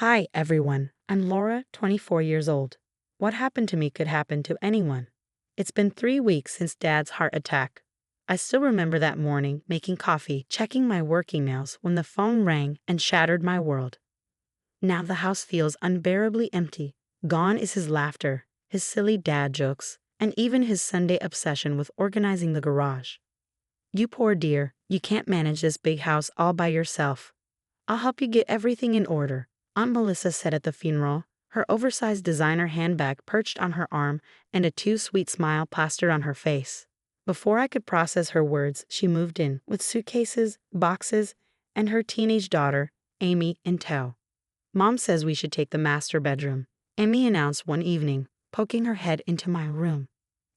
Hi, everyone. I'm Laura, 24 years old. What happened to me could happen to anyone. It's been 3 weeks since Dad's heart attack. I still remember that morning, making coffee, checking my work emails when the phone rang and shattered my world. Now the house feels unbearably empty. Gone is his laughter, his silly dad jokes, and even his Sunday obsession with organizing the garage. You poor dear, you can't manage this big house all by yourself. I'll help you get everything in order, Aunt Melissa said at the funeral, her oversized designer handbag perched on her arm and a too-sweet smile plastered on her face. Before I could process her words, she moved in, with suitcases, boxes, and her teenage daughter, Amy, in tow. Mom says we should take the master bedroom, Amy announced one evening, poking her head into my room.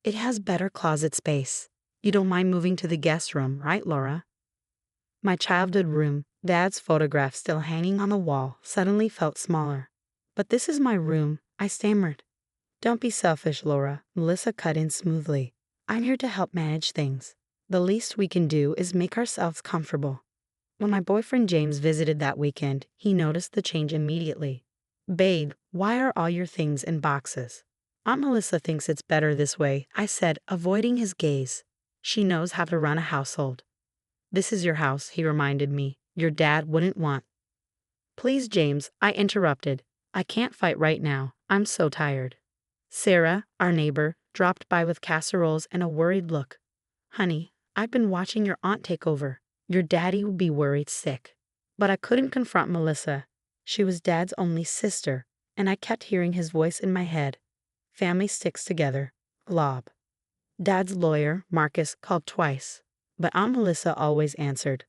It has better closet space. You don't mind moving to the guest room, right, Laura? My childhood room, Dad's photograph still hanging on the wall, suddenly felt smaller. But this is my room, I stammered. Don't be selfish, Laura, Melissa cut in smoothly. I'm here to help manage things. The least we can do is make ourselves comfortable. When my boyfriend James visited that weekend, he noticed the change immediately. Babe, why are all your things in boxes? Aunt Melissa thinks it's better this way, I said, avoiding his gaze. She knows how to run a household. This is your house, he reminded me. Your dad wouldn't want. Please, James, I interrupted. I can't fight right now. I'm so tired. Sarah, our neighbor, dropped by with casseroles and a worried look. Honey, I've been watching your aunt take over. Your daddy would be worried sick. But I couldn't confront Melissa. She was Dad's only sister, and I kept hearing his voice in my head. Family sticks together. Glob. Dad's lawyer, Marcus, called twice, but Aunt Melissa always answered.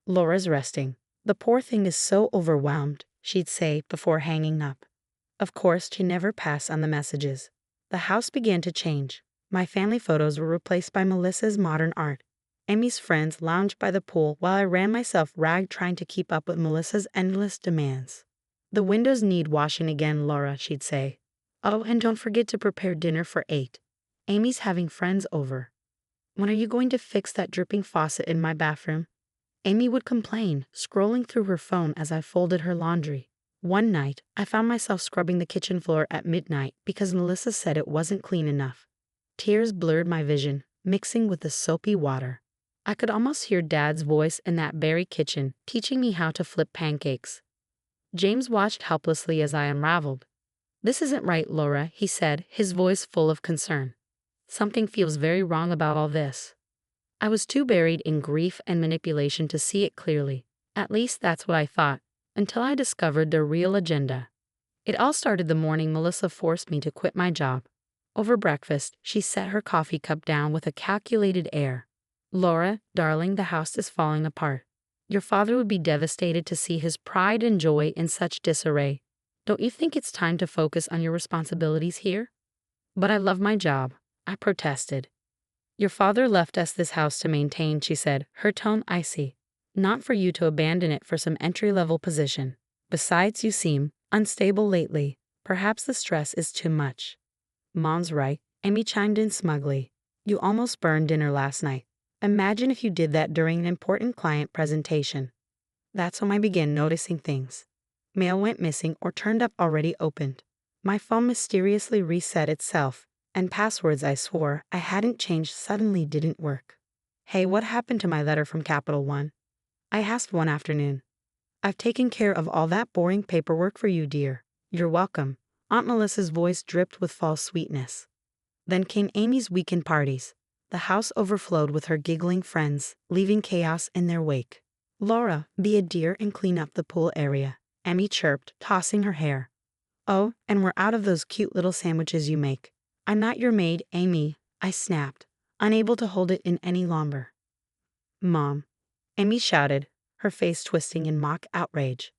Laura's resting. The poor thing is so overwhelmed, she'd say before hanging up. Of course, she never passed on the messages. The house began to change. My family photos were replaced by Melissa's modern art. Amy's friends lounged by the pool while I ran myself ragged trying to keep up with Melissa's endless demands. The windows need washing again, Laura, she'd say. Oh, and don't forget to prepare dinner for 8. Amy's having friends over. When are you going to fix that dripping faucet in my bathroom? Amy would complain, scrolling through her phone as I folded her laundry. One night, I found myself scrubbing the kitchen floor at midnight because Melissa said it wasn't clean enough. Tears blurred my vision, mixing with the soapy water. I could almost hear Dad's voice in that very kitchen, teaching me how to flip pancakes. James watched helplessly as I unraveled. This isn't right, Laura, he said, his voice full of concern. Something feels very wrong about all this. I was too buried in grief and manipulation to see it clearly. At least that's what I thought, until I discovered the real agenda. It all started the morning Melissa forced me to quit my job. Over breakfast, she set her coffee cup down with a calculated air. Laura, darling, the house is falling apart. Your father would be devastated to see his pride and joy in such disarray. Don't you think it's time to focus on your responsibilities here? But I love my job, I protested. Your father left us this house to maintain, she said, her tone icy. Not for you to abandon it for some entry-level position. Besides, you seem unstable lately. Perhaps the stress is too much. Mom's right, Amy chimed in smugly. You almost burned dinner last night. Imagine if you did that during an important client presentation. That's when I began noticing things. Mail went missing or turned up already opened. My phone mysteriously reset itself, and passwords I swore I hadn't changed suddenly didn't work. Hey, what happened to my letter from Capital One? I asked one afternoon. I've taken care of all that boring paperwork for you, dear. You're welcome. Aunt Melissa's voice dripped with false sweetness. Then came Amy's weekend parties. The house overflowed with her giggling friends, leaving chaos in their wake. Laura, be a dear and clean up the pool area, Amy chirped, tossing her hair. Oh, and we're out of those cute little sandwiches you make. I'm not your maid, Amy, I snapped, unable to hold it in any longer. Mom, Amy shouted, her face twisting in mock outrage.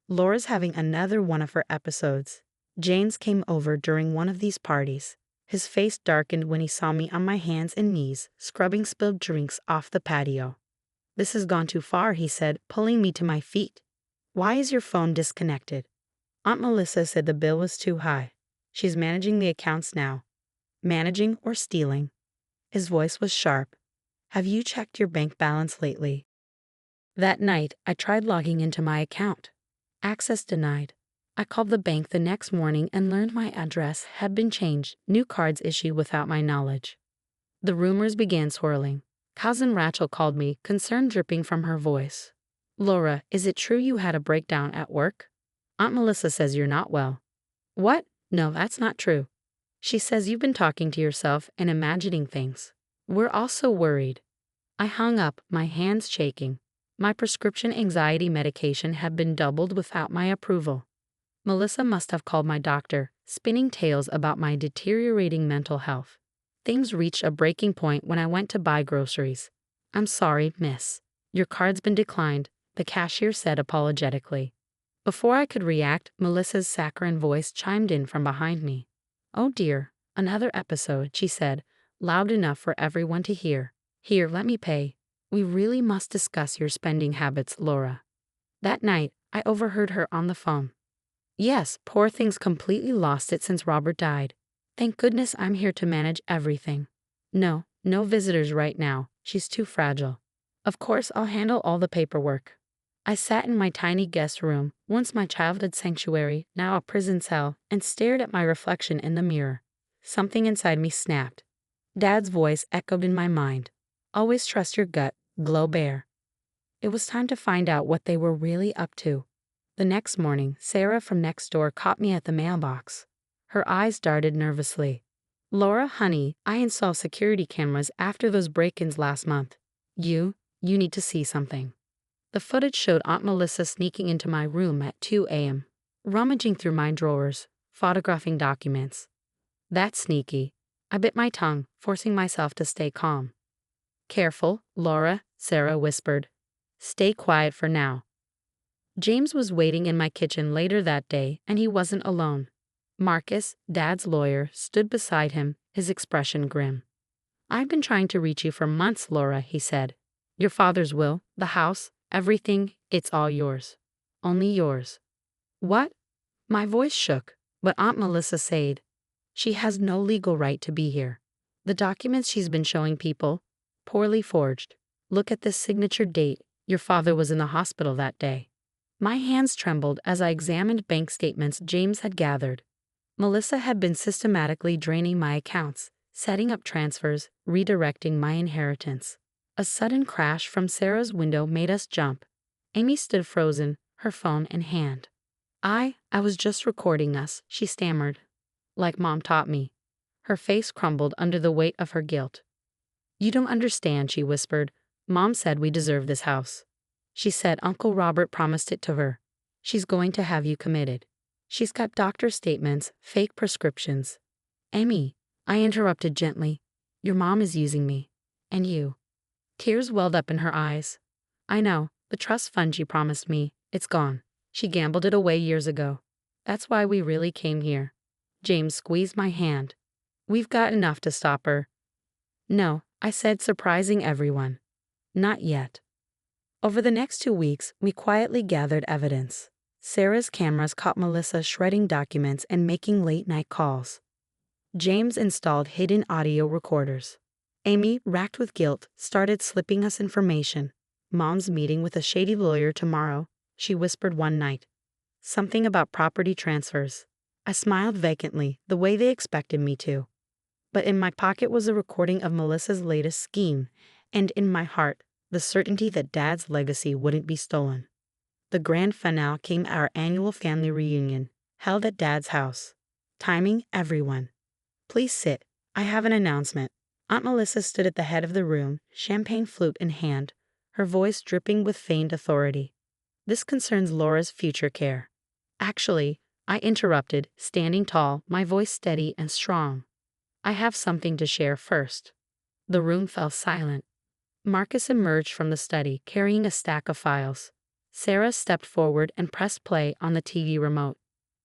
Laura's having another one of her episodes. James came over during one of these parties. His face darkened when he saw me on my hands and knees, scrubbing spilled drinks off the patio. This has gone too far, he said, pulling me to my feet. Why is your phone disconnected? Aunt Melissa said the bill was too high. She's managing the accounts now. Managing or stealing? His voice was sharp. Have you checked your bank balance lately? That night, I tried logging into my account. Access denied. I called the bank the next morning and learned my address had been changed, new cards issued without my knowledge. The rumors began swirling. Cousin Rachel called me, concern dripping from her voice. Laura, is it true you had a breakdown at work? Aunt Melissa says you're not well. What? No, that's not true. She says you've been talking to yourself and imagining things. We're all so worried. I hung up, my hands shaking. My prescription anxiety medication had been doubled without my approval. Melissa must have called my doctor, spinning tales about my deteriorating mental health. Things reached a breaking point when I went to buy groceries. I'm sorry, miss. Your card's been declined, the cashier said apologetically. Before I could react, Melissa's saccharine voice chimed in from behind me. Oh dear, another episode, she said, loud enough for everyone to hear. Here, let me pay. We really must discuss your spending habits, Laura. That night, I overheard her on the phone. Yes, poor thing's completely lost it since Robert died. Thank goodness I'm here to manage everything. No visitors right now. She's too fragile. Of course, I'll handle all the paperwork. I sat in my tiny guest room, once my childhood sanctuary, now a prison cell, and stared at my reflection in the mirror. Something inside me snapped. Dad's voice echoed in my mind. Always trust your gut, glow bear. It was time to find out what they were really up to. The next morning, Sarah from next door caught me at the mailbox. Her eyes darted nervously. Laura, honey, I installed security cameras after those break-ins last month. You need to see something. The footage showed Aunt Melissa sneaking into my room at 2 a.m., rummaging through my drawers, photographing documents. That's sneaky. I bit my tongue, forcing myself to stay calm. Careful, Laura, Sarah whispered. Stay quiet for now. James was waiting in my kitchen later that day, and he wasn't alone. Marcus, Dad's lawyer, stood beside him, his expression grim. I've been trying to reach you for months, Laura, he said. Your father's will, the house, everything, it's all yours. Only yours. What? My voice shook, but Aunt Melissa said, she has no legal right to be here. The documents she's been showing people, poorly forged. Look at this signature date. Your father was in the hospital that day. My hands trembled as I examined bank statements James had gathered. Melissa had been systematically draining my accounts, setting up transfers, redirecting my inheritance. A sudden crash from Sarah's window made us jump. Amy stood frozen, her phone in hand. I was just recording us, she stammered. Like Mom taught me. Her face crumbled under the weight of her guilt. You don't understand, she whispered. Mom said we deserve this house. She said Uncle Robert promised it to her. She's going to have you committed. She's got doctor statements, fake prescriptions. Amy, I interrupted gently. Your mom is using me. And you. Tears welled up in her eyes. I know, the trust fund she promised me, it's gone. She gambled it away years ago. That's why we really came here. James squeezed my hand. We've got enough to stop her. No, I said, surprising everyone. Not yet. Over the next 2 weeks, we quietly gathered evidence. Sarah's cameras caught Melissa shredding documents and making late-night calls. James installed hidden audio recorders. Amy, racked with guilt, started slipping us information. Mom's meeting with a shady lawyer tomorrow, she whispered one night. Something about property transfers. I smiled vacantly, the way they expected me to. But in my pocket was a recording of Melissa's latest scheme, and in my heart, the certainty that Dad's legacy wouldn't be stolen. The grand finale came at our annual family reunion, held at Dad's house. Timing, everyone. Please sit. I have an announcement. Aunt Melissa stood at the head of the room, champagne flute in hand, her voice dripping with feigned authority. This concerns Laura's future care. Actually, I interrupted, standing tall, my voice steady and strong. I have something to share first. The room fell silent. Marcus emerged from the study, carrying a stack of files. Sarah stepped forward and pressed play on the TV remote.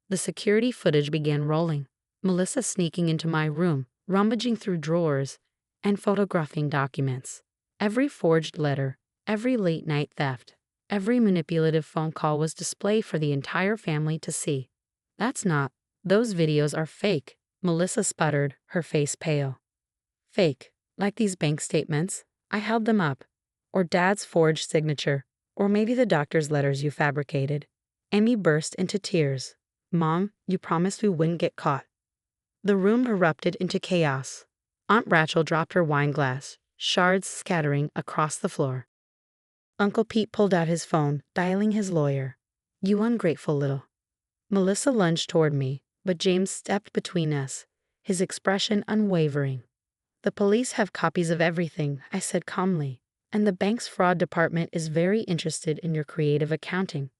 The security footage began rolling. Melissa sneaking into my room, rummaging through drawers, and photographing documents. Every forged letter, every late-night theft, every manipulative phone call was displayed for the entire family to see. That's not. Those videos are fake, Melissa sputtered, her face pale. Fake, like these bank statements. I held them up. Or Dad's forged signature. Or maybe the doctor's letters you fabricated. Amy burst into tears. Mom, you promised we wouldn't get caught. The room erupted into chaos. Aunt Rachel dropped her wine glass, shards scattering across the floor. Uncle Pete pulled out his phone, dialing his lawyer. You ungrateful little. Melissa lunged toward me, but James stepped between us, his expression unwavering. The police have copies of everything, I said calmly, and the bank's fraud department is very interested in your creative accounting.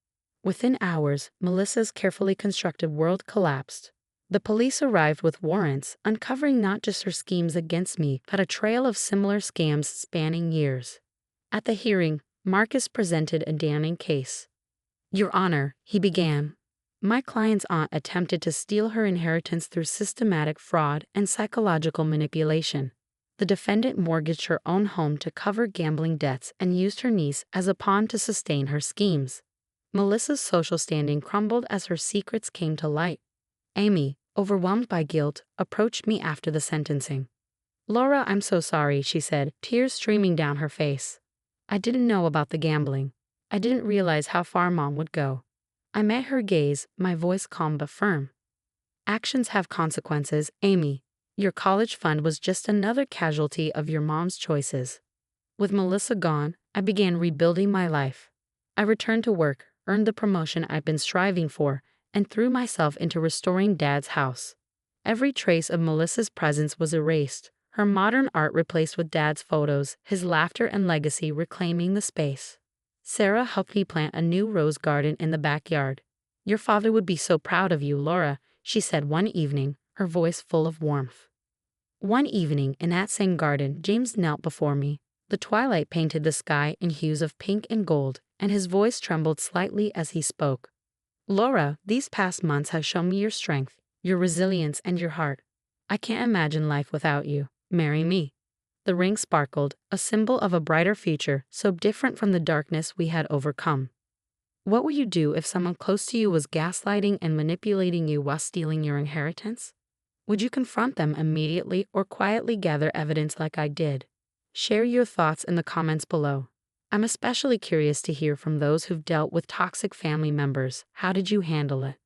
Within hours, Melissa's carefully constructed world collapsed. The police arrived with warrants, uncovering not just her schemes against me, but a trail of similar scams spanning years. At the hearing, Marcus presented a damning case. Your Honor, he began. My client's aunt attempted to steal her inheritance through systematic fraud and psychological manipulation. The defendant mortgaged her own home to cover gambling debts and used her niece as a pawn to sustain her schemes. Melissa's social standing crumbled as her secrets came to light. Amy, overwhelmed by guilt, approached me after the sentencing. Laura, I'm so sorry, she said, tears streaming down her face. I didn't know about the gambling. I didn't realize how far Mom would go. I met her gaze, my voice calm but firm. Actions have consequences, Amy. Your college fund was just another casualty of your mom's choices. With Melissa gone, I began rebuilding my life. I returned to work, earned the promotion I'd been striving for, and threw myself into restoring Dad's house. Every trace of Melissa's presence was erased, her modern art replaced with Dad's photos, his laughter and legacy reclaiming the space. Sarah helped me plant a new rose garden in the backyard. Your father would be so proud of you, Laura, she said one evening, her voice full of warmth. One evening in that same garden, James knelt before me. The twilight painted the sky in hues of pink and gold, and his voice trembled slightly as he spoke. Laura, these past months have shown me your strength, your resilience, and your heart. I can't imagine life without you. Marry me. The ring sparkled, a symbol of a brighter future, so different from the darkness we had overcome. What would you do if someone close to you was gaslighting and manipulating you while stealing your inheritance? Would you confront them immediately or quietly gather evidence like I did? Share your thoughts in the comments below. I'm especially curious to hear from those who've dealt with toxic family members. How did you handle it?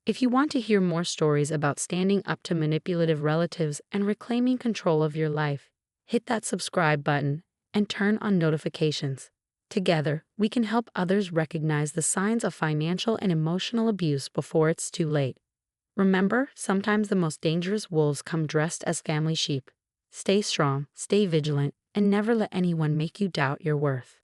If you want to hear more stories about standing up to manipulative relatives and reclaiming control of your life, hit that subscribe button and turn on notifications. Together, we can help others recognize the signs of financial and emotional abuse before it's too late. Remember, sometimes the most dangerous wolves come dressed as family sheep. Stay strong, stay vigilant, and never let anyone make you doubt your worth.